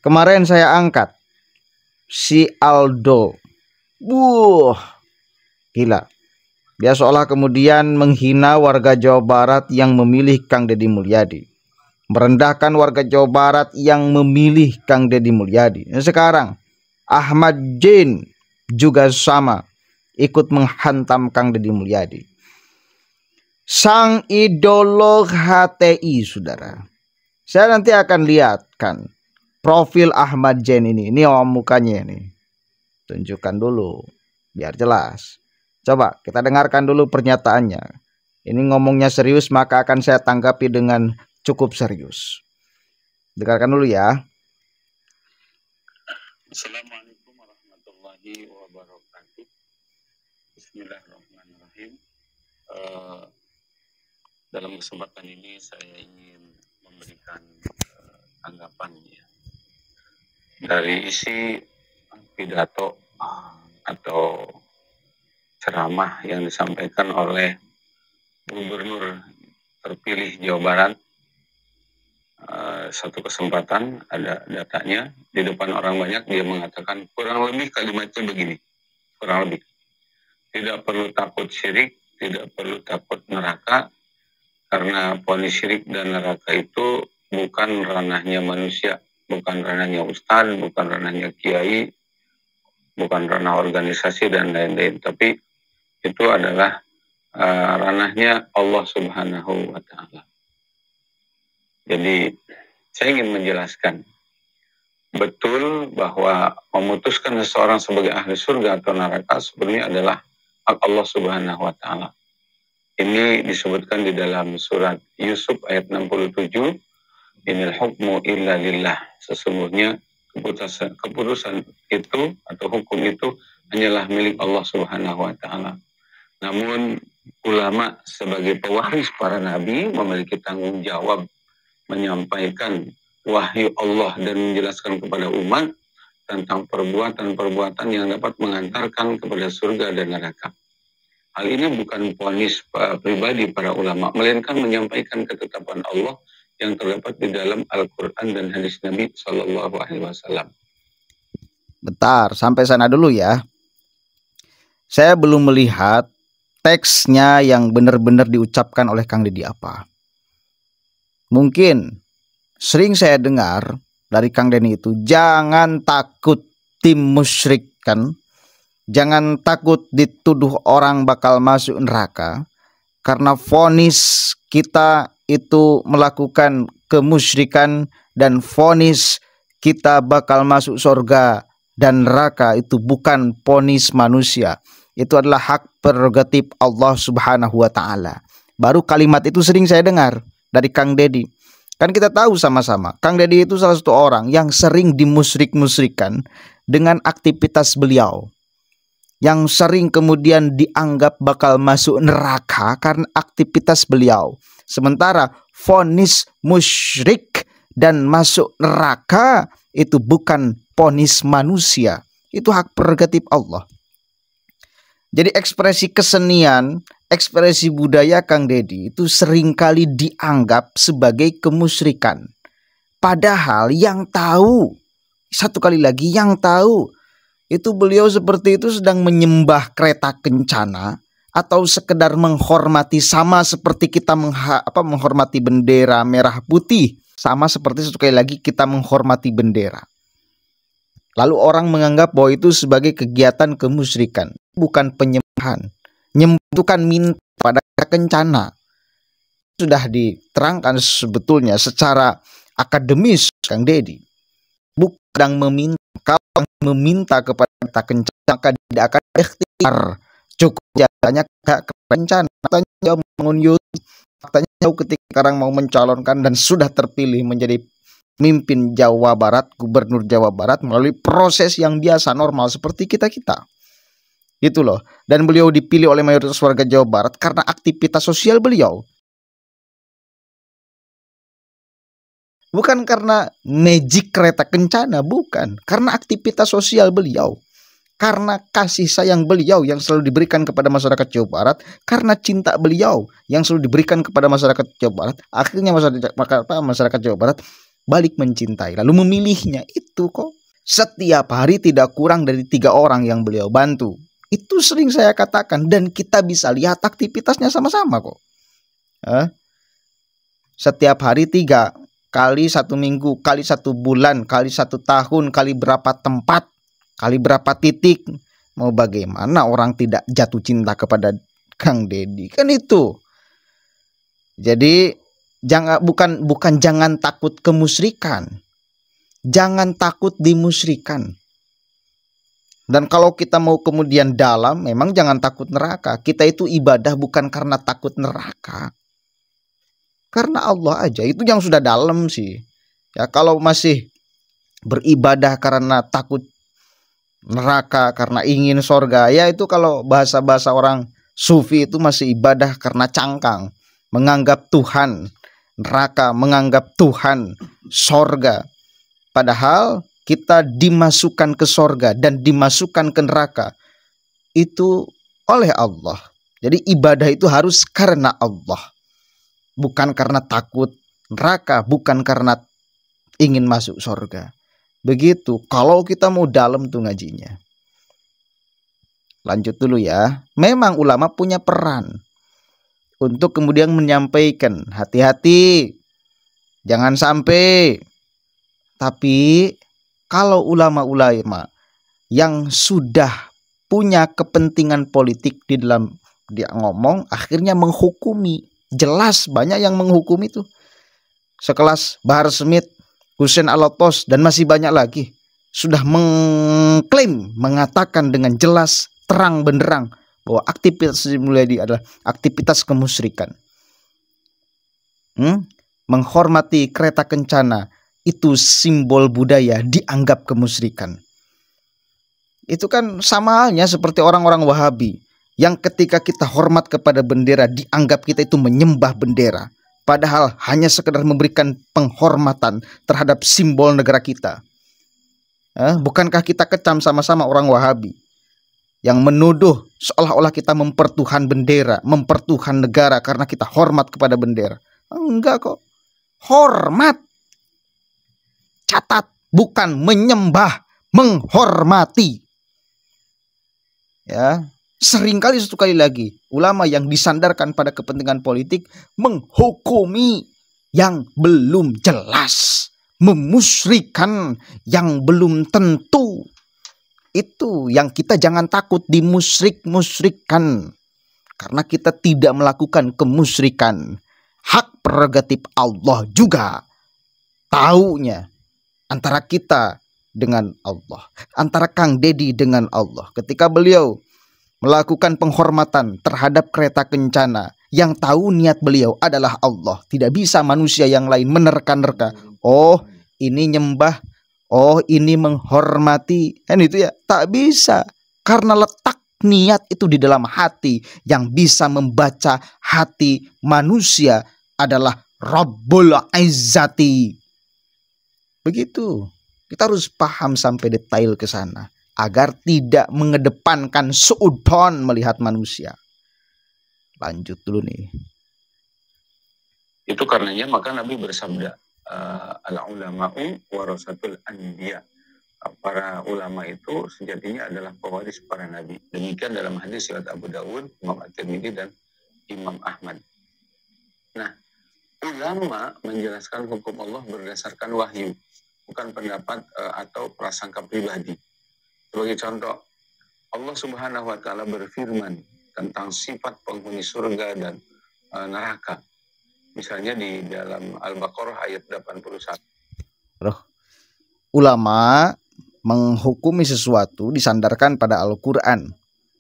Kemarin saya angkat si Aldo. Gila. Dia seolah kemudian menghina warga Jawa Barat yang memilih Kang Deddy Mulyadi, merendahkan warga Jawa Barat yang memilih Kang Deddy Mulyadi. Nah, sekarang Ahmad Jin juga sama, ikut menghantam Kang Deddy Mulyadi, sang idolo HTI, saudara. Saya nanti akan lihatkan profil Ahmad Jin ini mukanya ini. Tunjukkan dulu biar jelas. Coba kita dengarkan dulu pernyataannya. Ini ngomongnya serius, maka akan saya tanggapi dengan cukup serius. Dengarkan dulu ya. Assalamualaikum warahmatullahi wabarakatuh. Bismillahirrahmanirrahim. Dalam kesempatan ini saya ingin memberikan tanggapan ya, dari isi pidato atau ceramah yang disampaikan oleh Gubernur terpilih Jawa Barat. Satu kesempatan ada datanya di depan orang banyak, dia mengatakan kurang lebih kalimatnya begini, kurang lebih, tidak perlu takut syirik, tidak perlu takut neraka, karena vonis syirik dan neraka itu bukan ranahnya manusia, bukan ranahnya ustadz, bukan ranahnya kiai, bukan ranah organisasi dan lain-lain, tapi itu adalah ranahnya Allah Subhanahu wa Ta'ala. Jadi saya ingin menjelaskan betul bahwa memutuskan seseorang sebagai ahli surga atau neraka sebenarnya adalah hak Allah Subhanahu wa Ta'ala. Ini disebutkan di dalam surat Yusuf ayat 67, Inil hukmu illa lillah. Sesungguhnya keputusan itu atau hukum itu hanyalah milik Allah Subhanahu wa Ta'ala. Namun ulama sebagai pewaris para nabi memiliki tanggung jawab menyampaikan wahyu Allah dan menjelaskan kepada umat tentang perbuatan-perbuatan yang dapat mengantarkan kepada surga dan neraka. Hal ini bukan vonis pribadi para ulama, melainkan menyampaikan ketetapan Allah yang terdapat di dalam Al-Quran dan hadis Nabi Sallallahu Alaihi Wasallam. Bentar, sampai sana dulu ya. Saya belum melihat teksnya yang benar-benar diucapkan oleh Kang Deddy apa. Mungkin sering saya dengar dari Kang Deddy itu, jangan takut tim musyrik kan. Jangan takut dituduh orang bakal masuk neraka, karena vonis kita itu melakukan kemusyrikan dan vonis kita bakal masuk surga dan neraka itu bukan vonis manusia. Itu adalah hak prerogatif Allah Subhanahu wa Ta'ala. Baru kalimat itu sering saya dengar dari Kang Deddy. Kan kita tahu sama-sama, Kang Deddy itu salah satu orang yang sering dimusyrik-musyrikan dengan aktivitas beliau, yang sering kemudian dianggap bakal masuk neraka karena aktivitas beliau. Sementara vonis musyrik dan masuk neraka itu bukan vonis manusia. Itu hak prerogatif Allah. Jadi ekspresi kesenian, ekspresi budaya Kang Deddy itu seringkali dianggap sebagai kemusyrikan. Padahal yang tahu, satu kali lagi yang tahu, itu beliau seperti itu sedang menyembah kereta kencana atau sekedar menghormati, sama seperti kita menghormati bendera merah putih, sama seperti sekali lagi kita menghormati bendera. Lalu orang menganggap bahwa itu sebagai kegiatan kemusyrikan, bukan penyembahan. Nyembuhkan minta pada kencana. Sudah diterangkan sebetulnya secara akademis Kang Deddy. Bukan meminta. Kalau meminta kepada kita kencana, maka tidak akan ikhtiar. Cukup jadinya kencana. Faktanya jauh bangun YouTube. Faktanya jauh ketika orang mau mencalonkan dan sudah terpilih menjadi pemimpin Jawa Barat, Gubernur Jawa Barat melalui proses yang biasa normal seperti kita-kita. Gitu loh. Dan beliau dipilih oleh mayoritas warga Jawa Barat karena aktivitas sosial beliau. Bukan karena magic kereta kencana, bukan. Karena aktivitas sosial beliau. Karena kasih sayang beliau yang selalu diberikan kepada masyarakat Jawa Barat. Karena cinta beliau yang selalu diberikan kepada masyarakat Jawa Barat. Akhirnya masyarakat Jawa Barat balik mencintai, lalu memilihnya. Itu kok. Setiap hari tidak kurang dari 3 orang yang beliau bantu. Itu sering saya katakan, dan kita bisa lihat aktivitasnya sama-sama kok. Setiap hari 3 kali 1 minggu, kali 1 bulan, kali 1 tahun, kali berapa tempat, kali berapa titik. Mau bagaimana orang tidak jatuh cinta kepada Kang Deddy? Kan itu. Jadi bukan jangan takut kemusyrikan. Jangan takut dimusyrikan. Dan kalau kita mau kemudian dalam, memang jangan takut neraka. Kita itu ibadah bukan karena takut neraka. Karena Allah aja, itu yang sudah dalam sih. Ya, kalau masih beribadah karena takut neraka, karena ingin sorga, ya itu kalau bahasa-bahasa orang sufi itu masih ibadah karena cangkang. Menganggap Tuhan neraka, menganggap Tuhan sorga. Padahal kita dimasukkan ke sorga dan dimasukkan ke neraka itu oleh Allah. Jadi ibadah itu harus karena Allah, bukan karena takut neraka, bukan karena ingin masuk sorga. Begitu kalau kita mau dalam tuh ngajinya. Lanjut dulu ya. Memang ulama punya peran untuk kemudian menyampaikan, hati-hati, jangan sampai. Tapi kalau ulama-ulama yang sudah punya kepentingan politik di dalam dia ngomong, akhirnya menghukumi. Jelas banyak yang menghukumi itu. Sekelas Bahar Smith, Hussein Alatos, dan masih banyak lagi. Sudah mengklaim, mengatakan dengan jelas, terang benderang, bahwa aktivitas Mulyadi adalah aktivitas kemusyrikan. Menghormati kereta kencana, itu simbol budaya, dianggap kemusyrikan. Itu kan sama halnya seperti orang-orang Wahabi yang ketika kita hormat kepada bendera, dianggap kita itu menyembah bendera, padahal hanya sekedar memberikan penghormatan terhadap simbol negara kita. Bukankah kita kecam sama-sama orang Wahabi yang menuduh seolah-olah kita mempertuhan bendera, mempertuhan negara karena kita hormat kepada bendera? Enggak kok. Hormat. Catat, bukan menyembah, menghormati. Ya, seringkali, satu kali lagi, ulama yang disandarkan pada kepentingan politik menghukumi yang belum jelas, memusyrikan yang belum tentu. Itu yang kita jangan takut dimusyrik-musyrikan, karena kita tidak melakukan kemusyrikan. Hak prerogatif Allah juga. Taunya antara kita dengan Allah, antara Kang Deddy dengan Allah. Ketika beliau melakukan penghormatan terhadap kereta kencana, yang tahu niat beliau adalah Allah. Tidak bisa manusia yang lain menerka-nerka. Oh, ini nyembah. Oh, ini menghormati. Kan itu ya, tak bisa. Karena letak niat itu di dalam hati. Yang bisa membaca hati manusia adalah Rabbul Izzati. Begitu. Kita harus paham sampai detail ke sana agar tidak mengedepankan suudon melihat manusia. Lanjut dulu nih. Itu karenanya maka Nabi bersabda, al-ulama'u warasatul anbiya. Para ulama itu sejatinya adalah pewaris para nabi. Demikian dalam hadis riwayat Abu Dawud, Imam At-Tirmidzi dan Imam Ahmad. Nah, ulama menjelaskan hukum Allah berdasarkan wahyu, bukan pendapat atau prasangka pribadi. Sebagai contoh, Allah Subhanahu wa taala berfirman tentang sifat penghuni surga dan neraka. Misalnya di dalam Al-Baqarah ayat 81. Ulama menghukumi sesuatu disandarkan pada Al-Qur'an,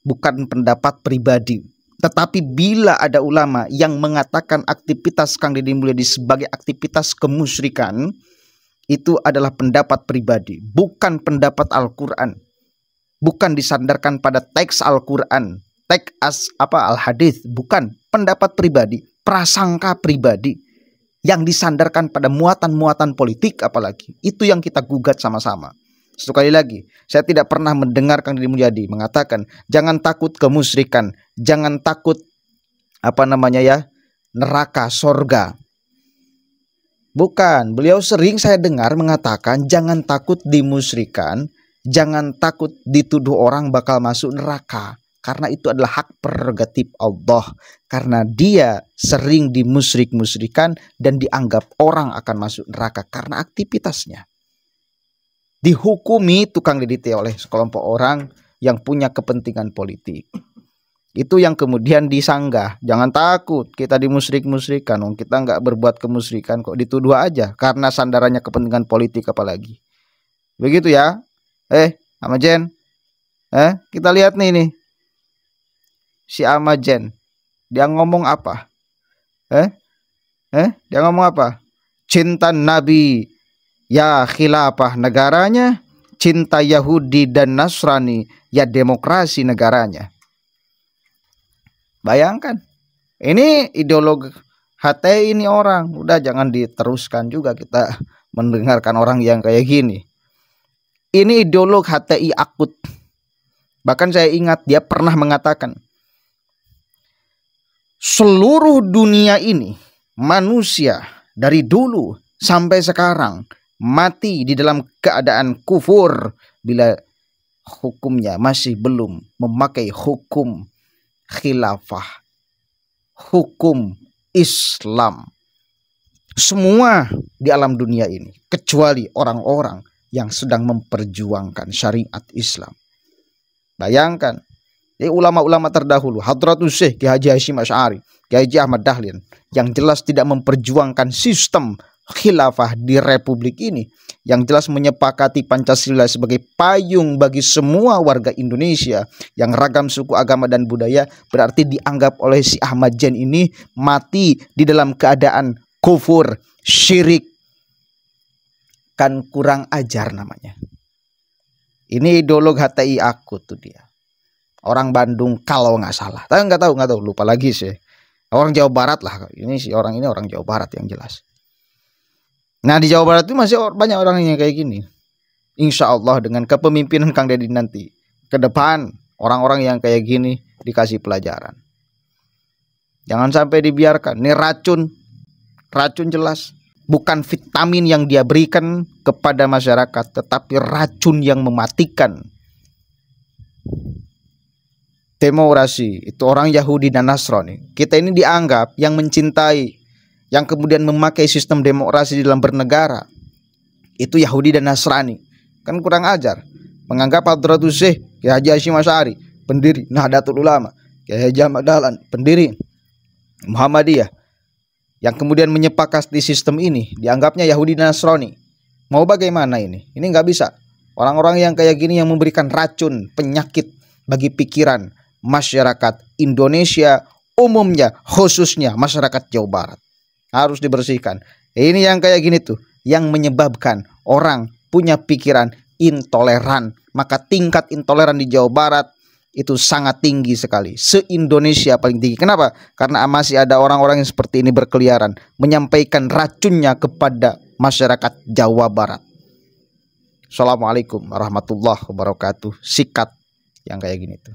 bukan pendapat pribadi. Tetapi bila ada ulama yang mengatakan aktivitas Kang Deddy Mulyadi sebagai aktivitas kemusyrikan, itu adalah pendapat pribadi, bukan pendapat Al-Qur'an. Bukan disandarkan pada teks Al-Qur'an, teks al-hadis, bukan pendapat pribadi, prasangka pribadi yang disandarkan pada muatan-muatan politik apalagi. Itu yang kita gugat sama-sama. Sekali lagi, saya tidak pernah mendengar Kang Deddy Mulyadi mengatakan jangan takut kemusyrikan, jangan takut neraka, sorga. Bukan, beliau sering saya dengar mengatakan jangan takut dimusyrikan, jangan takut dituduh orang bakal masuk neraka. Karena itu adalah hak prerogatif Allah. Karena dia sering dimusyrik-musyrikan dan dianggap orang akan masuk neraka karena aktivitasnya. Dihukumi tukang DDT oleh sekelompok orang yang punya kepentingan politik. Itu yang kemudian disanggah. Jangan takut kita dimusyrik-musyrikan. Kita nggak berbuat kemusyrikan kok, dituduh aja karena sandarannya kepentingan politik apalagi. Begitu ya. Ahmad Jen. Kita lihat nih. Si Ahmad Jen. Dia ngomong apa? Dia ngomong apa? Cinta Nabi, ya khilafah negaranya. Cinta Yahudi dan Nasrani, ya demokrasi negaranya. Bayangkan, ini ideologi HTI ini orang. Udah jangan diteruskan juga kita mendengarkan orang yang kayak gini. Ini ideolog HTI akut. Bahkan saya ingat dia pernah mengatakan, seluruh dunia ini, manusia dari dulu sampai sekarang mati di dalam keadaan kufur bila hukumnya masih belum memakai hukum khilafah, hukum Islam. Semua di alam dunia ini, kecuali orang-orang yang sedang memperjuangkan syariat Islam. Bayangkan, ulama-ulama terdahulu, Hadratus Syekh Kiai Haji Hasyim Asy'ari, Kiai Haji Ahmad Dahlan, yang jelas tidak memperjuangkan sistem khilafah di republik ini, yang jelas menyepakati Pancasila sebagai payung bagi semua warga Indonesia yang ragam suku, agama, dan budaya, berarti dianggap oleh si Ahmad Jen ini mati di dalam keadaan kufur, syirik. Kan kurang ajar namanya. Ini ideolog HTI akut tuh dia. Orang Bandung kalau nggak salah. Tapi nggak tahu, lupa lagi sih. Orang Jawa Barat lah. Ini si orang ini orang Jawa Barat yang jelas. Nah di Jawa Barat itu masih banyak orang yang kayak gini. Insya Allah dengan kepemimpinan Kang Deddy nanti ke depan, orang-orang yang kayak gini dikasih pelajaran. Jangan sampai dibiarkan. Ini racun jelas. Bukan vitamin yang dia berikan kepada masyarakat, tetapi racun yang mematikan. Demokrasi itu orang Yahudi dan Nasrani. Kita ini dianggap yang mencintai, yang kemudian memakai sistem demokrasi di dalam bernegara, itu Yahudi dan Nasrani. Kan kurang ajar. Menganggap Hadratus Syekh Kiai Haji Hasyim Asy'ari, pendiri Nahdlatul Ulama, Kiai Haji Ahmad Dahlan, pendiri Muhammadiyah, yang kemudian menyepakati sistem ini, dianggapnya Yahudi dan Nasrani. Mau bagaimana ini? Ini nggak bisa. Orang-orang yang kayak gini yang memberikan racun, penyakit bagi pikiran masyarakat Indonesia umumnya, khususnya masyarakat Jawa Barat. Harus dibersihkan. Ini yang kayak gini tuh, yang menyebabkan orang punya pikiran intoleran. Maka tingkat intoleran di Jawa Barat itu sangat tinggi sekali. Se-Indonesia paling tinggi. Kenapa? Karena masih ada orang-orang yang seperti ini berkeliaran, menyampaikan racunnya kepada masyarakat Jawa Barat. Assalamualaikum warahmatullahi wabarakatuh. Sikat yang kayak gini tuh.